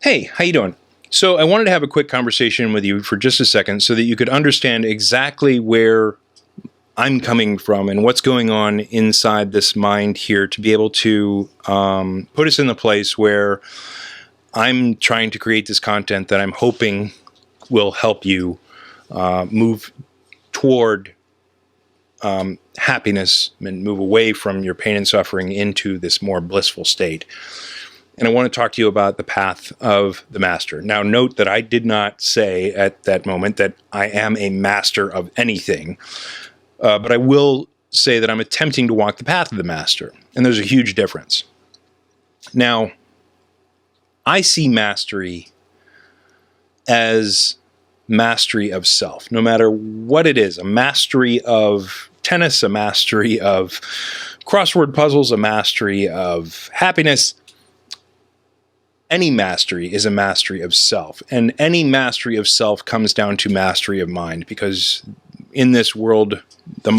Hey, how you doing? So I wanted to have a quick conversation with you for just a second so that you could understand exactly where I'm coming from and what's going on inside this mind here to be able to put us in the place where I'm trying to create this content that I'm hoping will help you move toward happiness and move away from your pain and suffering into this more blissful state. And I want to talk to you about the path of the master. Now, note that I did not say at that moment that I am a master of anything, but I will say that I'm attempting to walk the path of the master. And there's a huge difference. Now, I see mastery as mastery of self, no matter what it is, a mastery of tennis, a mastery of crossword puzzles, a mastery of happiness. Any mastery is a mastery of self, and any mastery of self comes down to mastery of mind, because in this world, our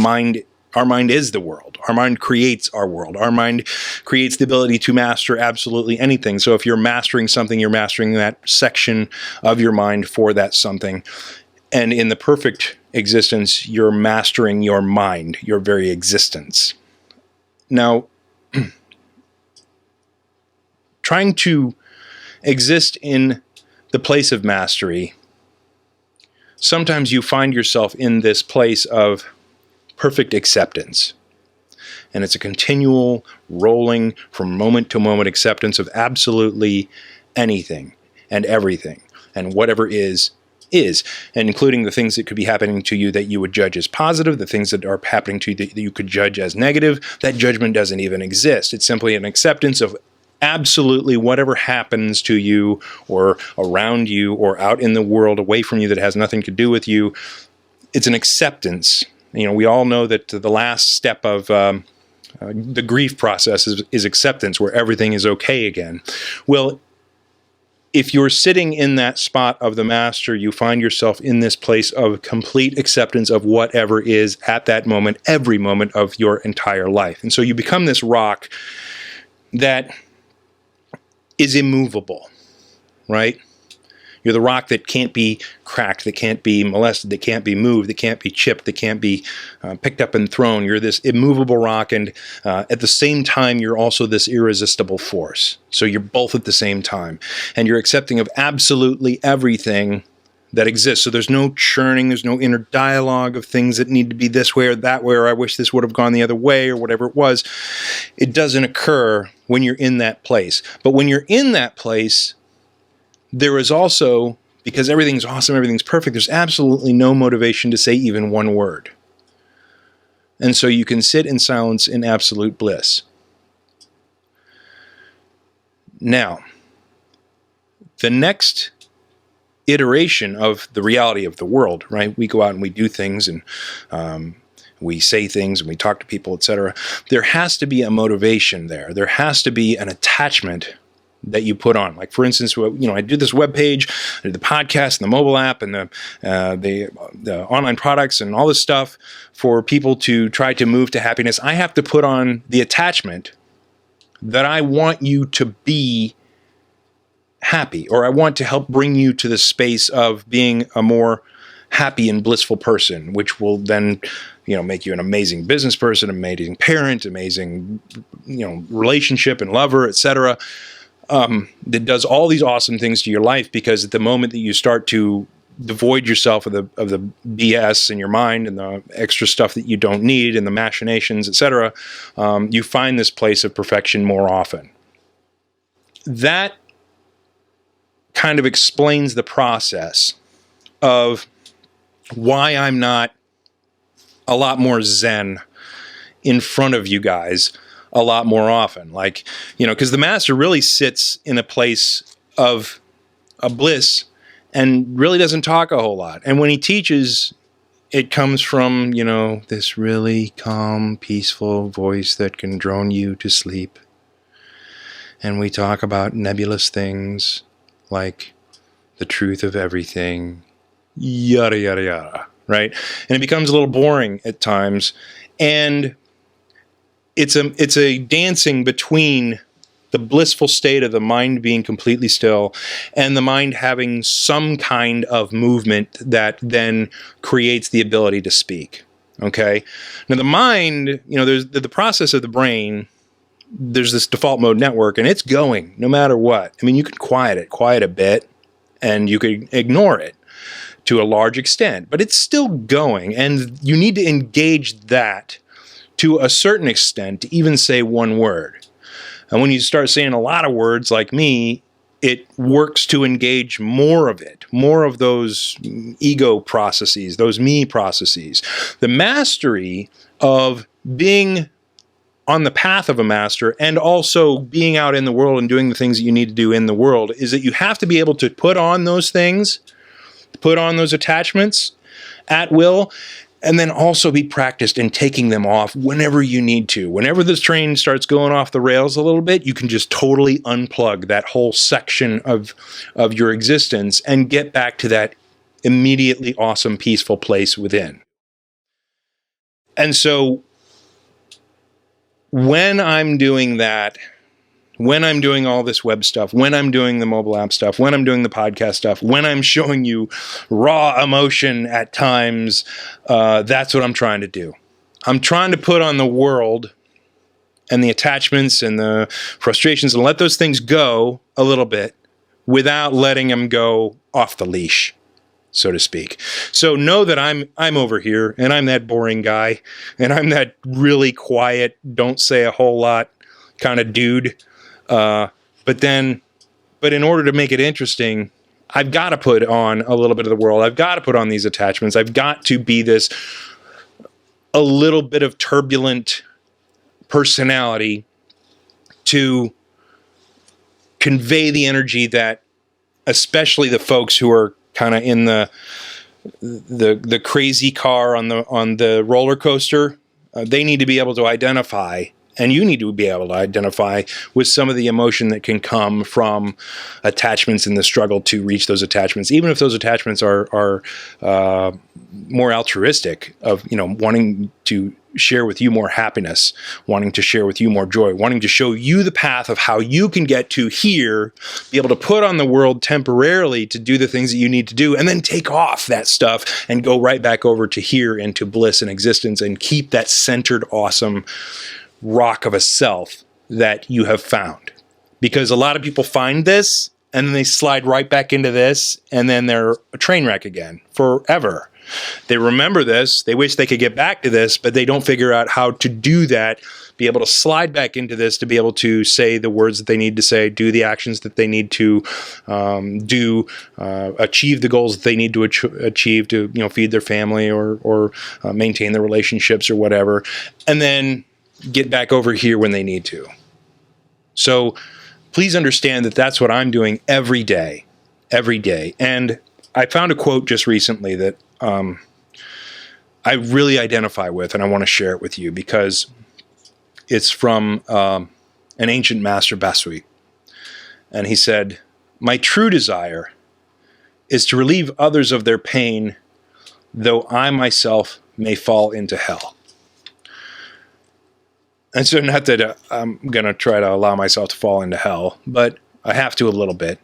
mind is the world. Our mind creates our world. Our mind creates the ability to master absolutely anything. So if you're mastering something, you're mastering that section of your mind for that something. And in the perfect existence, you're mastering your mind, your very existence. Now, trying to exist in the place of mastery, sometimes you find yourself in this place of perfect acceptance. And it's a continual rolling from moment to moment acceptance of absolutely anything and everything. And whatever is, and including the things that could be happening to you that you would judge as positive, the things that are happening to you that you could judge as negative. That judgment doesn't even exist. It's simply an acceptance of absolutely whatever happens to you or around you or out in the world away from you that has nothing to do with you. It's an acceptance. You know, we all know that the last step of the grief process is acceptance, where everything is okay again. Well, if you're sitting in that spot of the master, you find yourself in this place of complete acceptance of whatever is at that moment, every moment of your entire life. And so you become this rock that is immovable, right? You're the rock that can't be cracked, that can't be molested, that can't be moved, that can't be chipped, that can't be picked up and thrown. You're this immovable rock, and at the same time, you're also this irresistible force. So you're both at the same time, and you're accepting of absolutely everything that exists. So there's no churning, there's no inner dialogue of things that need to be this way or that way, or I wish this would have gone the other way, or whatever it was. It doesn't occur when you're in that place. But when you're in that place, there is also, because everything's awesome, everything's perfect, there's absolutely no motivation to say even one word. And so you can sit in silence in absolute bliss. Now, the next iteration of the reality of the world, right? We go out and we do things, and we say things, and we talk to people, etc. There has to be a motivation there. There has to be an attachment that you put on. Like, for instance, I do this web page, I do the podcast, and the mobile app, and the online products, and all this stuff for people to try to move to happiness. I have to put on the attachment that I want you to be happy, or I want to help bring you to the space of being a more happy and blissful person, which will then, make you an amazing business person, amazing parent, amazing, relationship and lover, etc. That does all these awesome things to your life, because at the moment that you start to devoid yourself of the BS in your mind and the extra stuff that you don't need and the machinations, etc., you find this place of perfection more often. That kind of explains the process of why I'm not a lot more zen in front of you guys a lot more often. Like, because the master really sits in a place of a bliss and really doesn't talk a whole lot. And when he teaches, it comes from, this really calm, peaceful voice that can drone you to sleep. And we talk about nebulous things like the truth of everything, yada, yada, yada, right? And it becomes a little boring at times. And it's a dancing between the blissful state of the mind being completely still, and the mind having some kind of movement that then creates the ability to speak. Okay? Now the mind, there's the process of the brain, there's this default mode network, and it's going no matter what. I mean, you can quiet a bit, and you could ignore it to a large extent, but it's still going, and you need to engage that to a certain extent to even say one word. And when you start saying a lot of words like me, it works to engage more of it, more of those ego processes, those me processes. The mastery of being on the path of a master and also being out in the world and doing the things that you need to do in the world is that you have to be able to put on those things, put on those attachments at will, and then also be practiced in taking them off whenever you need to. Whenever this train starts going off the rails a little bit, you can just totally unplug that whole section of your existence and get back to that immediately awesome, peaceful place within. And so when I'm doing that, when I'm doing all this web stuff, when I'm doing the mobile app stuff, when I'm doing the podcast stuff, when I'm showing you raw emotion at times, that's what I'm trying to do. I'm trying to put on the world and the attachments and the frustrations and let those things go a little bit without letting them go off the leash, so to speak. So know that I'm over here, and I'm that boring guy, and I'm that really quiet, don't say a whole lot kind of dude. But in order to make it interesting, I've got to put on a little bit of the world. I've got to put on these attachments. I've got to be this a little bit of turbulent personality to convey the energy that especially the folks who are kind of in the crazy car on the roller coaster, they need to be able to identify. And you need to be able to identify with some of the emotion that can come from attachments and the struggle to reach those attachments, even if those attachments are more altruistic, of wanting to share with you more happiness, wanting to share with you more joy, wanting to show you the path of how you can get to here, be able to put on the world temporarily to do the things that you need to do, and then take off that stuff and go right back over to here into bliss and existence and keep that centered, awesome rock of a self that you have found. Because a lot of people find this and then they slide right back into this, and then they're a train wreck again forever. They remember this, they wish they could get back to this, but they don't figure out how to do that, be able to slide back into this, to be able to say the words that they need to say, do the actions that they need to do, achieve the goals that they need to achieve to feed their family or maintain their relationships or whatever, and then get back over here when they need to. So please understand that that's what I'm doing every day. And I found a quote just recently that I really identify with, and I want to share it with you because it's from an ancient master, Basui. And he said, "My true desire is to relieve others of their pain, though I myself may fall into hell." And so not that I'm going to try to allow myself to fall into hell, but I have to a little bit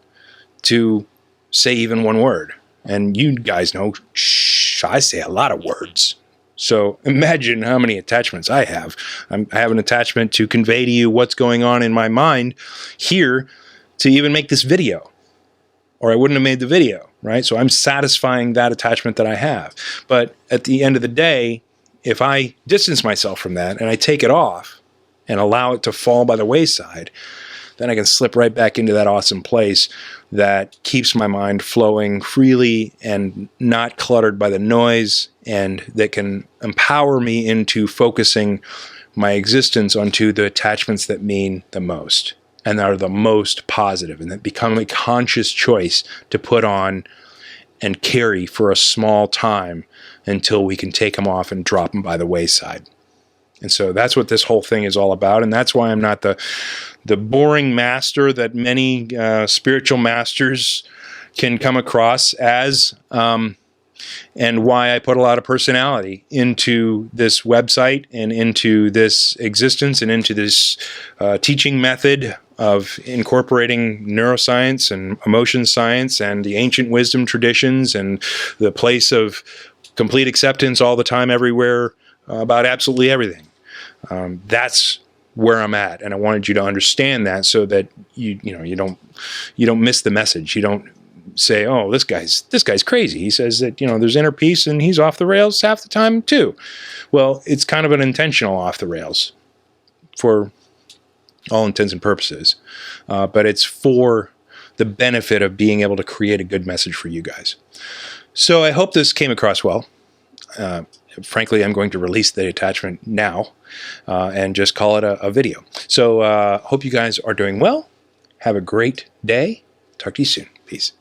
to say even one word. And you guys know, I say a lot of words. So imagine how many attachments I have. I have an attachment to convey to you what's going on in my mind here to even make this video, or I wouldn't have made the video, right? So I'm satisfying that attachment that I have. But at the end of the day, if I distance myself from that and I take it off and allow it to fall by the wayside, then I can slip right back into that awesome place that keeps my mind flowing freely and not cluttered by the noise, and that can empower me into focusing my existence onto the attachments that mean the most and are the most positive, and that become a conscious choice to put on and carry for a small time until we can take them off and drop them by the wayside. And so that's what this whole thing is all about. And that's why I'm not the boring master that many spiritual masters can come across as, and why I put a lot of personality into this website and into this existence and into this teaching method of incorporating neuroscience and emotion science and the ancient wisdom traditions and the place of complete acceptance all the time, everywhere, about absolutely everything. That's where I'm at, and I wanted you to understand that so that you don't miss the message. You don't say, "Oh, this guy's crazy. He says that there's inner peace and he's off the rails half the time too." Well, it's kind of an intentional off the rails for all intents and purposes, but it's for the benefit of being able to create a good message for you guys. So I hope this came across well. Frankly, I'm going to release the attachment now and just call it a video. So hope you guys are doing well. Have a great day. Talk to you soon. Peace.